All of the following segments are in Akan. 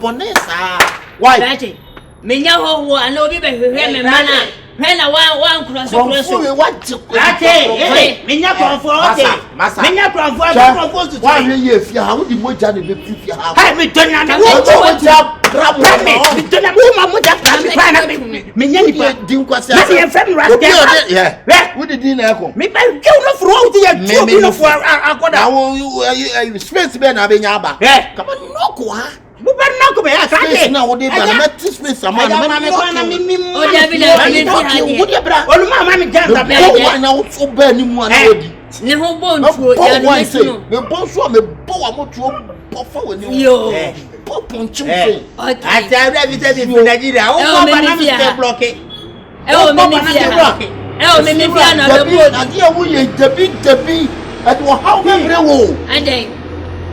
Bonee, sir. Why? Menya ho and no be me mana. When one cross what to Menya Confion. Menya Confion. Why if you have the moja the if you have me done na what did dinner come? Me no for the no for akoda. Space be na be nyaba. Come on no ko ha. Mo ba na ko be aka na wo dey ba na space am na me kwa na me o da bi na me wo dey bra onu ma me janta be o na wo so ba ni mu ana odi ne ho bon tuo ya no me bon so me bo wa mo tuo bo fa we ni yo bo ponchim fe ati abra bi se bi Nigeria o ko ba na me stay block e o me me fi na be bo na dia wo ye debi at wo how me bre wo and then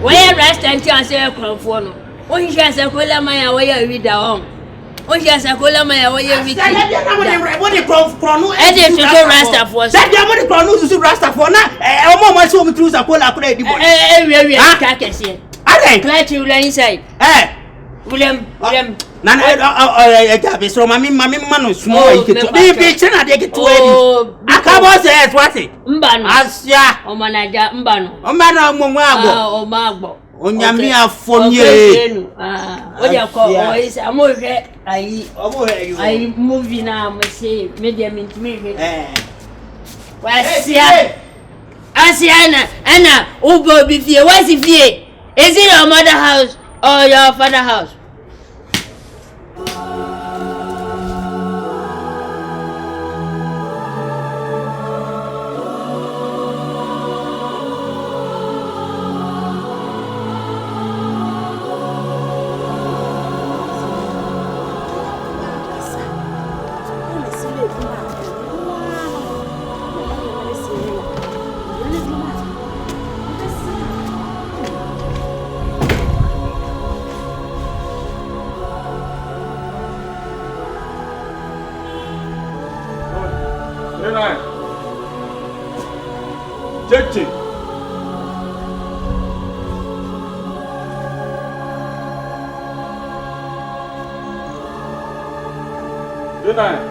where rest and chance e Confion no o hia se kola man ya wo ya wi da on o hia se kola man ya wo ya wi da what the Confion no e dey to rasta for that dey mo the Confion no su rasta for na o mo mo se o mi tru sa kola akura edi bo we ka kese are clear to you inside William Nana Agya be so mami mano small iketo bi chena de iketo edi akabo se what mba no asia o manager mba no mo agbo o ma agbo onyame afonye o ya ko o is amohwe ayi movie na mo say media me asia na ubo bi fie what's fie is it your mother house or your father house Cheche. Good night.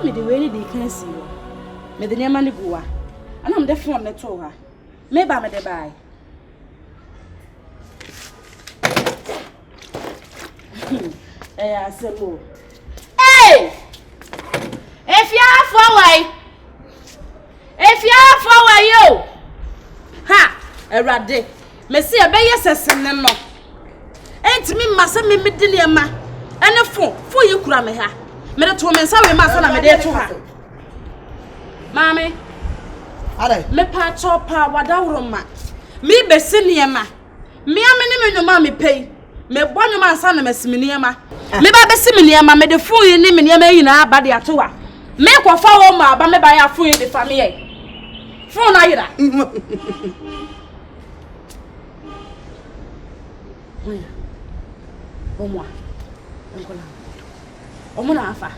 Me the way they can see you. Me the name and go. And I'm the phone me to her. Me ba me the buy. I say mo. Hey! If you are forward you. Ha! Erade. Me see a be yesesin no. Enti me masa me medine ma. Ene fo you kura me ha. Me to me nsa we ma sa na me de to ha. Mami. Are. Me pa chopa wadawro ma. Me be siniema. Me amene me nyoma me pei. Me bonyoma nsa na mesiminiema. Me ba be siminiema me de fo yi ni me niema yi na aba de ato wa. Me kwafa wo ma aba me ba ya fo yi de fa me ye. Fo na yira. Omwa. Nkola. Omuna afa.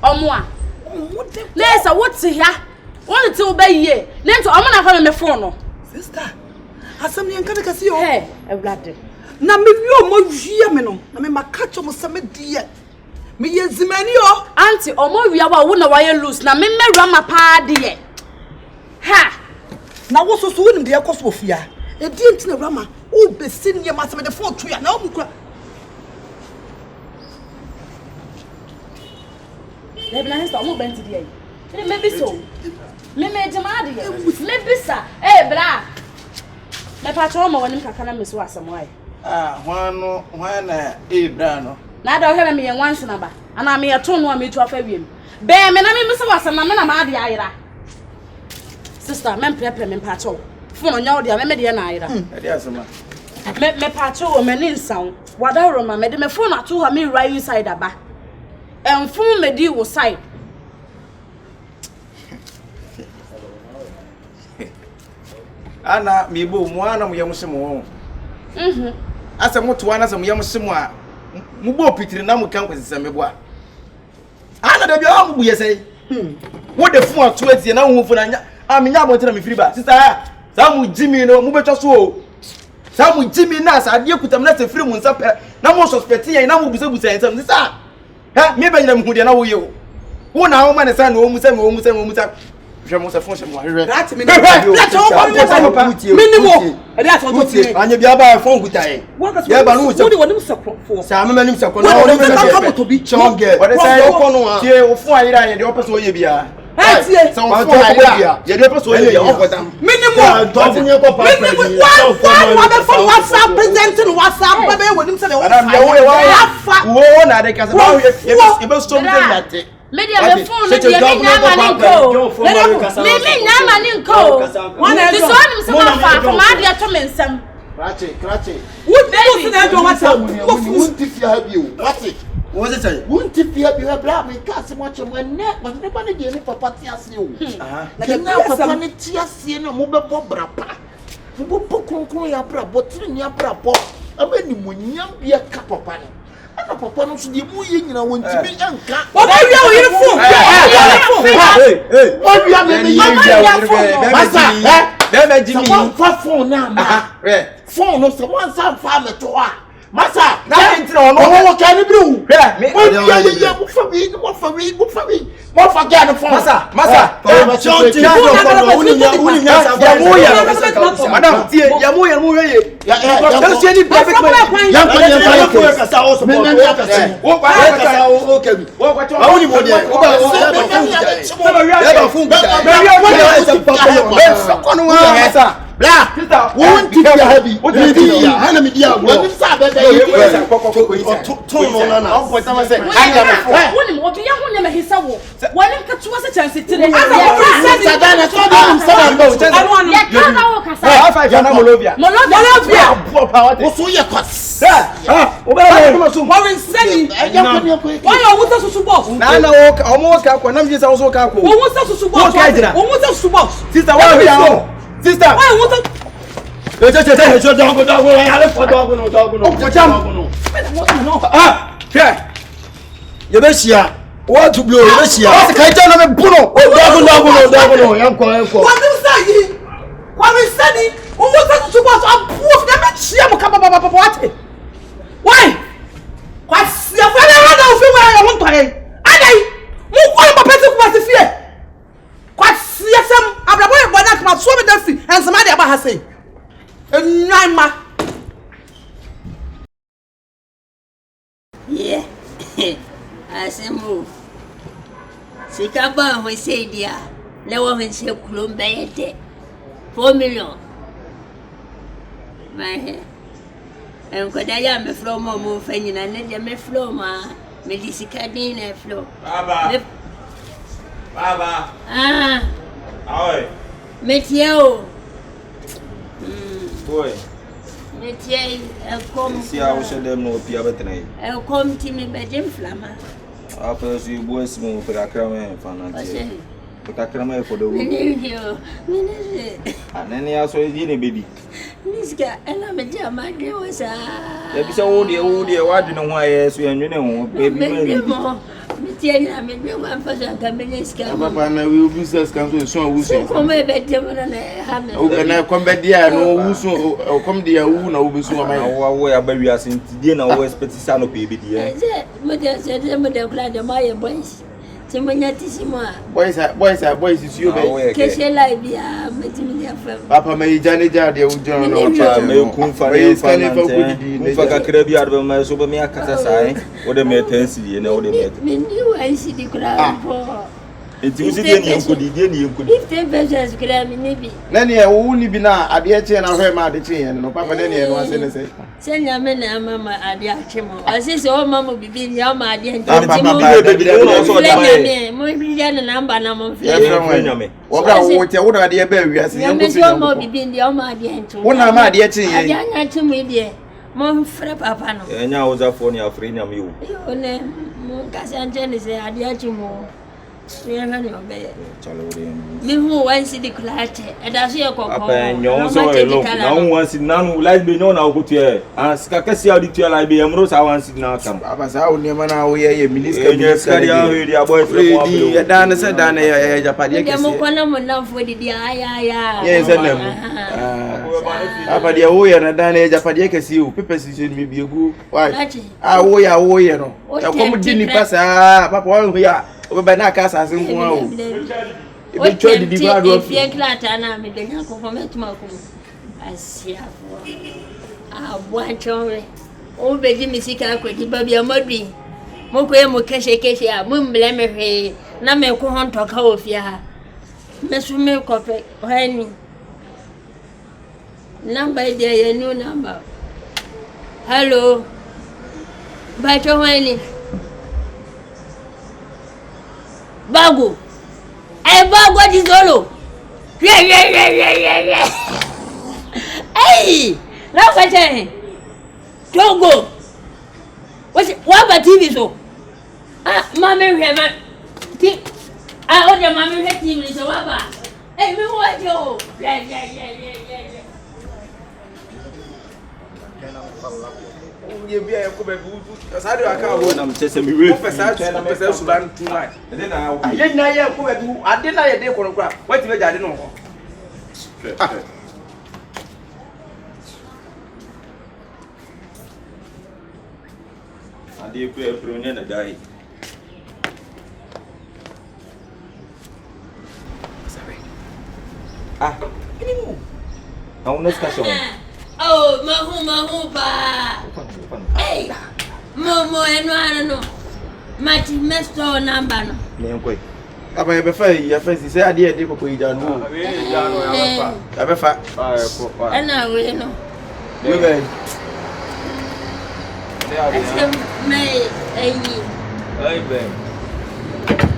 Omwa. Lesa what's here? One to obey ye. Then to omuna afa me phone no. Sister. Asam ni enka de kasi yo. Hey, Ewlade. Na me wi omo hwia me no. Na me makacho mo same die. Me ye zimani yo. Auntie omo wi awa wo na wa ye loose na me mewra ma pa de. Ha. Na wo so so wonim de yakoso ofia. E di ntina rama. O besi ni ma same de phone to ya na o mukura. Lebla hesta omo benti de. Maybe so. Me jama de. Me bisa. Eh bra. Me pa cho mo wanim kaka na meso asam wai. Hwana Brano. Now I have me once number, and I may atone one me to a fabian. Bear me, I mean, Mr. Watson, I'm not a ira. Sister, men prepare me patrol. For no, dear, remedy and ira. Me patrol, men in sound. What Awurama made me phone at 2 me right inside a bar. And phone me deal was side. Ana mi bo mwana mu yamushimo. Asa mutu wana za mu yamushimo a mu bo pitiri na mu kan kwesisa mebo a. Ana da bia mu buye sei. Wo de fun atu atie na hu fu na nya. Amenya abonte mi firi ba. Sister, sa mu jimi no mu betwa so o. Sa mu jimi na sa ade kutam na se firi mu nsa pe. Na mo suspect yen na mu busebusa yen sam. Sister, ha me ba nyina mu hu de na wo ye o. Wo na wo ma ne sa na wo mu sa je me suis fait moi. That's me. That's all. Minimum. That's all. Anya bia ba fon gutae. Ya ba no so. What do you support for? Sa me manim sakon. What do you come to be chonge? What say o kono a. Tie o fun ayira ye de o person ye bia. Hey, so o fun ayira ye de o person ye bia o kodam. Minimum. Don't fun ye ko pa. Minimum. What for WhatsApp presenting WhatsApp baby when him say o. Adam ye wo na de kasa ba ye be stop dem that. Media me phone me dia me nyama ni nko. Me nyama ni nko. This one is my fa from Agya to me nsam. Krache. What do you do WhatsApp? Won't if you have you. What it? What is it? Won't if you have you bla me cast much when neck was never the game for party as you. Like now for party as you no mo be bra pa. Mo bo konkron ya bra botiri ni bra po. Abeni mo nyam bia ka papa ni. Ana papa no so de mu ye nyina won tibi anka. What are you here for? Hey. What you have me here? Masa, be Jimmy. Someone phone na ma. Phone no someone sam fa me to a. Masa, na entra no ka ni bru. Mo fa wi. Mo forget the phone. Masa. Don't you madam, ya mu ye. Ya see any private way. Ya what to blow? What's the kind of buno? Dog, yanko. What do you say? What is saying? Who was supposed to prove them? She am what? Why? What's your father? I want to pay. Move on, my person was the fear. What's your son? I'm going to go to swim in the sea and somebody about her say. Yeah. I say move. Sikaba we say dia. Lewa when say kulomba yete. 4 million. My hair. And kodaya me flow mo fanyi na ne dia me flow ma. Me disikadi na flow. Baba. Oi. Metiao. Boy. Metiao come. See how we should them know pia betene. Come to me bedem flama. After you boys move for akrame fanati. For akrame for the wood. And then also is in a baby. Niska ela me jama de wasa. Ya bisa odi what do know why yes we and you know baby. Metiana me no one for Akabenezer. Papa na we business can so wusu. Come bedem na ha me. O na come be dia no wusu o come dia wu na obesu ma ya. Wo ya ba wi asenti die na wo expect sa no pe be dia. Mo de kula de my boys. Timanya tisima. Boys is you be. Keshe live ya metimi ya fam. Papa me jane ja de ujo no Papa me kumfa kumfa kakra bi arbe ma so ba me akata sai wo de me tansi die na wo de me. Me ni wan si di kula po. Enti usi die ni enkodi 15 pesos kira mi ni bi. Na ne wo ni bi na ade che na hwe ma ade che yen no papa ne ne no ase ne se. Senya me na mama ade ache mo. Asisi o mama bibi ni o ma ade nti papa be bi de no so da me. Mo bi ya na namba na mo fi. Wo bra wo te wo da ade ba wi ase yen ko fi. Mo mo bibi ni o ma ade nti. Wo na ma ade che yen. Ade anya che mo die. Mo frɛ papa no. Enya ozafo ni afre nyam yo. Yo ne mo kasi anje ne se ade ache mo. Ya na ni obe. Chalo ore. Mi hu wan si di klate. Eda so ye kokko. Apa nyon so e lo. Na wan si na no like be no na okutu e. Ah sika kasi a di tu like be emro sa wan si na kam. Papa sa wo ne ma na wo ye minister ya ho di aboy frɛ mo abi. Ya da na se da na ya japade ke. Mo kwana mo na fo di ya. Ye se na mu. Papa dia wo ye na da na ya japade ke si o pepe si mi bi egu. Why? Ah wo ye no. E ko mu di ni pasa papa wo ya. Oba na ka sa sin ko awo. Ibe twa di ba do. Fie klata na me de nyanko ko metuma ko. Asia fo. Ah bwanchonwe. O be di misika ko di ba bia modui. Mo ko e mo keshe a mo mble me hwe na me ko hon to ka ofia ha. Me su me ko pe hani. Number de ye new number. Hello. Ba cho hani. Bago. Bago di solo. Yeah. Hey, now what time? Togo. What about TV so? Mommy, we have I order mommy had TV so what? Hey, me what you? Yeah. Ye bia ko be bu sa de aka wo na mtese mi we pesa suban too much ade na ye ko be bu ade na ye de ko no kra wati be jade no ho ade ko e pro ne na dai ini mo na una discussion. Oh, mahu ba. Hey, mo eno no. Mati mesto number no. Ne nkoi. Aba ye be fa ya fa si se ade de ko ija no. We ja no ya fa. Ya be fa. Ko fa. Ana we no. We be. Asem mai ayi. Ai be.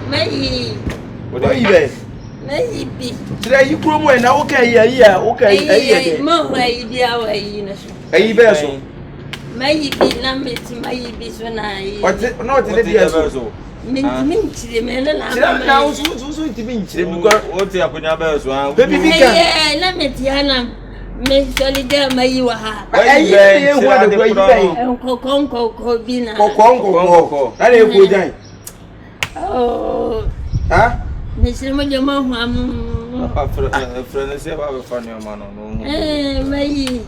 Mai. What are you be? Mai bi. Tira yi kuro mo na wo kan yi a wo kan yi Mo ayi dia wa yi na so. Ayi be so. Mai bi na meti mai bi so na yi. What no te dia so. Min chire me na. Tira na so ti min chire mi ko. O ti akunya be so an. Baby bi kan. Eh, na meti ana. Me solide mai wa ha. Ayi be hu ade ko yi be. Ko bi na. Ko. Na le ko jan. Oh. Ha? Mesmo de mão Papa frene se ba be fa ni ma no. Mai.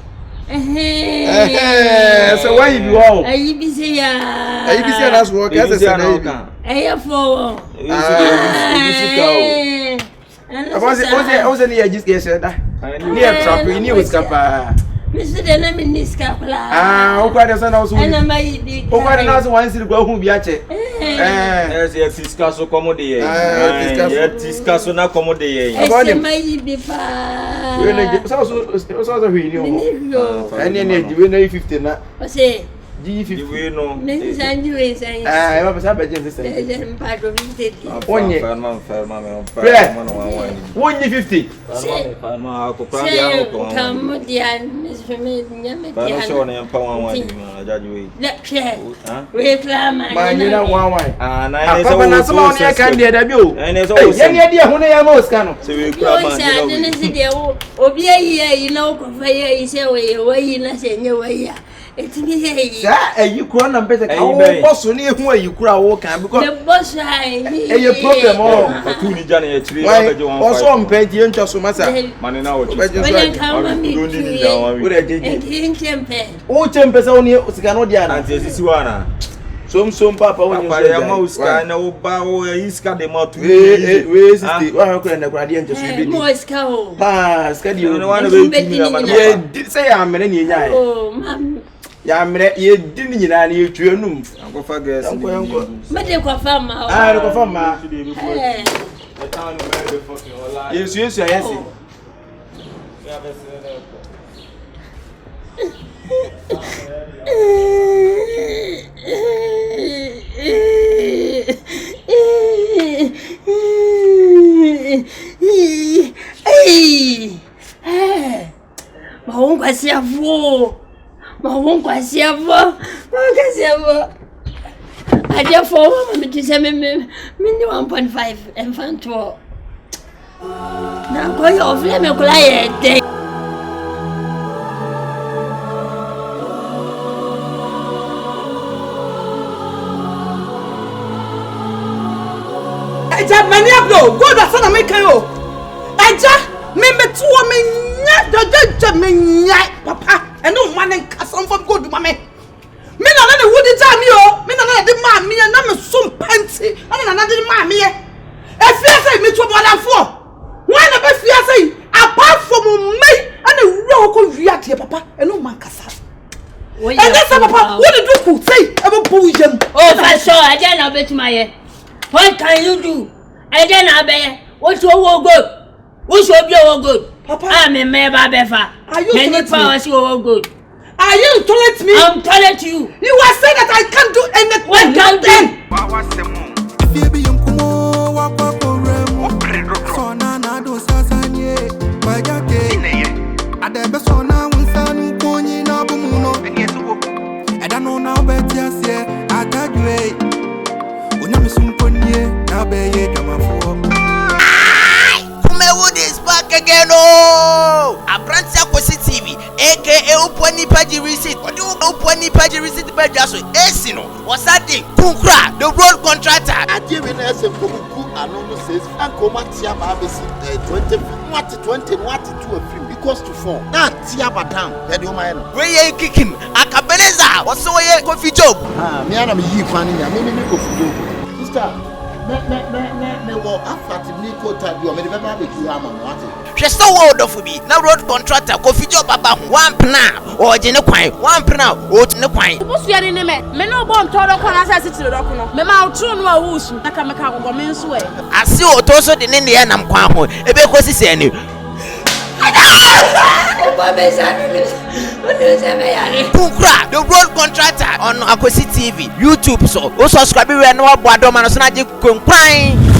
So why you wow? Aí bisia na so ke ase se na yi. Aí fo. Ose ni ya jiske se da. Ni e trap ni o skapa. Mr. Dena Miniska Pla. O kwa de so na so. Ana mai di. O kwa de na so wan siri kwa hu bi a che. Ya tiska so komo de ye. Ya tiska so na komo de ye. Ese mai bi fa. We na so hwi ni o. Ene ne di we na 50 na. Ose G50 we no. Me sanji we san. E ma pesa ba je se. Pa do 50. Onye. Onye 50. Fa ma ko pra dia ko. Kam dia me nyame Ba no dia. show na pa wan ma jaji we. Le che. We flama. Ma nyina wan. Na so na so ma oni kan dia da bi o. Ye ne dia hu na ya ma oska no. Se we kura ma Yo sa ne se dia obi ayi na ko fa yi se we na se nye we ya. Etimi yi. Sa ayi kura na mpese ka wo boss ni hu ayi kura wo kan because the boss ai. E problem o. Otu ni jana ye chiri ba beje wan. Oso mpe die ntwa so masa. Mane na wo. When come me. Don't need that one. Wo de jeje. Ekin chempe. O chempe sa oni sika no dia na. Anti sisi wana. Som papa woni Papa ya ma uska na wo ba wo iska de ma tu. We sister wa ko na kwa dia ntwa so bi ni. Mo ska o. Ha ska di o. No wana be tumi na ma. Ye say ya mere ni nya. Oh mam. Ya mere ye di ni nyina na ye tuanum. Anko fa gas. Anko. Me de kwa fama. Ah, ko fama. The town is very fucking alive. Yes, yes, yes. Mahon kwasi avo. Mahon kwasi avo. Kwasi avo. Agya for me to say me 1.5 infanto. Na ko yo fle me kula ye de. Eja mani ablo go da sana me kan o. Eja me metuo me nya dodoje me nya papa eno mane nkasam fam go du ma me. Me na na wudi ja mi o. Me na na de ma mi na me sum panti. Ana na de ma mi e. Efia say me tuo bolanfo. Why na be fia say apart from me ana wura ko wia tie papa eno man kasa. And that's papa what did you say about Boujam? Oh, for sure, I don't know bet my ye. What can you do? I don't know be. What's your good? What's your good? Papa, I'm a member befa. Are you telling me? Good. Are you telling me? I'm telling you. You are saying that I can't do anything. What can do? What's the moon? Kumewood is back again. Oh, a brand Sakosi TV, aka Uponi Paji receipt. What do Uponi Paji receipt? Bejaso, Esino, what's that thing? Kunkra, the road contractor. I give in as a Kuku and says, and come at Tiababis 20, what 20, what to a film because to 4. Now, Tiabatam, that you mind. Where you kick him? Akabenezer, what's so a coffee job? Ah, me and me finding a mini coffee job. Sister, me walk after Nico Tadio, me never have a Kiama. She so old of me. Now road contractor, coffee job about 1 pna or Genequine, 1 pna or Genequine. What's your name? Me no bomb todo kwa nasa siti rokuno. Me ma utru no awusu. Nakameka kwa mensu we. I see Otoo so the name the nam kwa ho. Ebe kosi se ni. Kunkra, the road contractor on Akosi TV, YouTube so. O subscribe we no aboado man so na je kunkran.